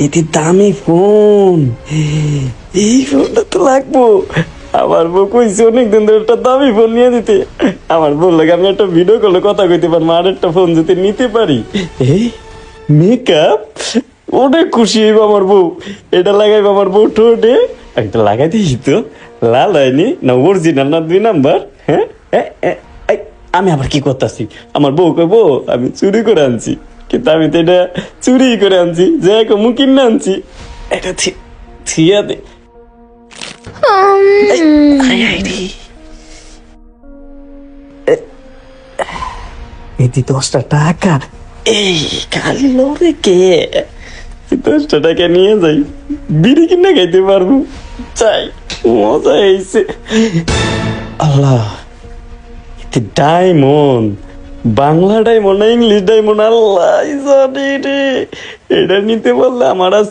এটি দামি ফোন, এই ফোনটা তো লাগবো। আমার বউ কইছে অনেকদিন ধরে একটা দামি ফোন নিয়ে দিতে। আমার বললো আমি একটা ভিডিও কলে কথা কইতে পারবো, আর একটা ফোন যদি নিতে পারি। এই মেকআপ, অনেক খুশি হইব আমার বউ। এটা লাগাইব আমার বউ ঠোঁটে। একটা লাগাই দিস তো, লাল হয়নি না অরিজিনাল না 2 নাম্বার? হ্যাঁ, আমি আবার কি করতেছি? আমার বউ কইবো আমি চুরি করে আনছি, কিন্তু আমি তো এটা চুরি করে আনছি, যে মুকিন না আনছি। এটা ছিয়া দে। এটি 10টা টাকা। এই খালি লড়ে কে 10টা টাকা নিয়ে যাই, বিড়ি কিনে খাইতে পারবো। চাই, মজা হয়েছে। আল্লাহ, এতে ডায়মন্ড, বাংলা ডায়মন্ড না ইংলিশ ডায়মন্ড, আল্লাহ জানে রে। এটা নিতে পারলে আমার আজ